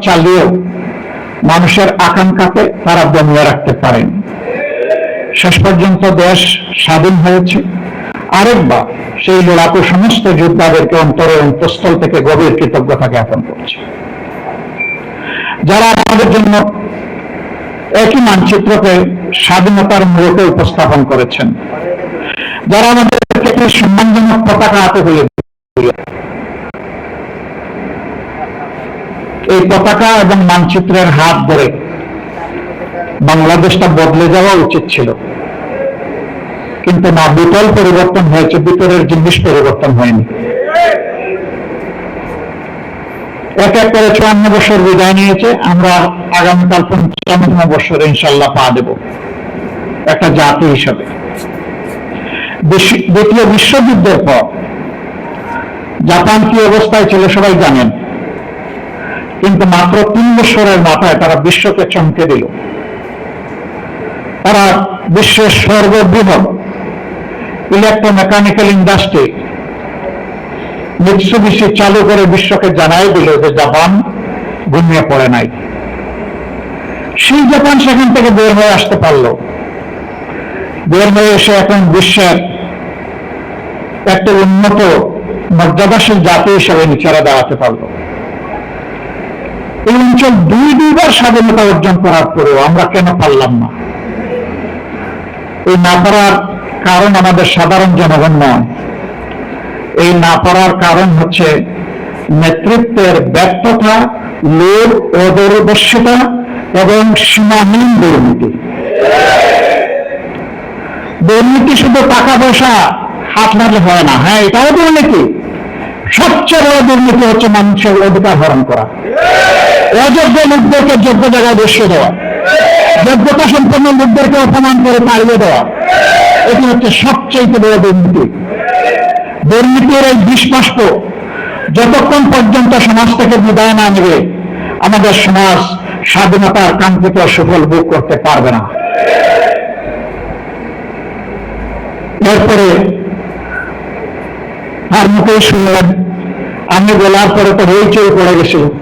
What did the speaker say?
চালিয়েও মানুষের আকাঙ্ক্ষাকে তারা দমিয়ে রাখতে পারেন। শেষ পর্যন্ত দেশ স্বাধীন হয়েছে। আরেকবার সেই লড়াকু সমস্ত যোদ্ধাদেরকে অন্তরের অন্তঃস্থল থেকে গভীর কৃতজ্ঞতা জ্ঞাপন করছে, যারা আমাদের জন্য একই মানচিত্রকে স্বাধীনতার মূলকে উপস্থাপন করেছেন, যারা আমাদেরকে একটি সম্মানজনক পতাকা হাতে তুলে এই পতাকা এবং মানচিত্রের হাত ধরে বাংলাদেশটা বদলে যাওয়া উচিত ছিল, কিন্তু না, বিটল পরিবর্তন হয়েছে, ভিতরের জিনিস পরিবর্তন হয়নি। এক এক করে ৫৪ বছর বিদায় নিয়েছে। আমরা আগামীকাল ৫৫তম বছরে ইনশাল্লাহ পা দেব একটা জাতি হিসাবে। দ্বিতীয় বিশ্বযুদ্ধের পর জাপান কি অবস্থায় ছিল সবাই জানেন, কিন্তু মাত্র ৩ বছরের মাথায় তারা বিশ্বকে চমকে দিল। তারা বিশ্বের সর্ববৃহৎ ইলেকট্রোমেকানিক্যাল ইন্ডাস্ট্রি মিৎসুবিশি চালু করে বিশ্বকে জানাই দিল যে জাপান ঘুমিয়ে পড়ে নাই। সেই জাপান সেখান থেকে বের হয়ে আসতে পারলো, বের হয়ে এসে এখন বিশ্বের একটা উন্নত মর্যাদাশীল জাতি হিসেবে নিচেরা দাঁড়াতে পারলো। এই অঞ্চল দুইবার স্বাধীনতা অর্জন করার পরেও আমরা কেন পারলাম না? এই না পারার কারণ আমাদের সাধারণ জনগণ নয়, এই না পারার কারণ হচ্ছে নেতৃত্বের ব্যর্থতা, লোভ, অদূরদর্শিতা এবং সীমাহীন দুর্নীতি। দুর্নীতি শুধু টাকা পয়সা হাত মারলে হয় না, হ্যাঁ এটাও দুর্নীতি। সবচেয়ে বড় দুর্নীতি হচ্ছে মানুষের অধিকার হরণ করা, অযোগ্য লোকদেরকে যোগ্য জায়গায় বসিয়ে দেওয়া, যোগ্যতা সম্পন্ন লোকদেরকে অপমান করে তাড়িয়ে দেওয়া, এটি হচ্ছে সবচেয়ে বড় দুর্নীতি। দুর্নীতির এই বিষবাষ্প যতক্ষণ পর্যন্ত সমাজ থেকে বিদায় না নেবে, আমাদের সমাজ স্বাধীনতার কাঙ্ক্ষিত সুফল ভোগ করতে পারবে না। এরপরে আর মুখেই শুনলেন, আমি বলার পরে তো হইচই পড়ে গেছিল।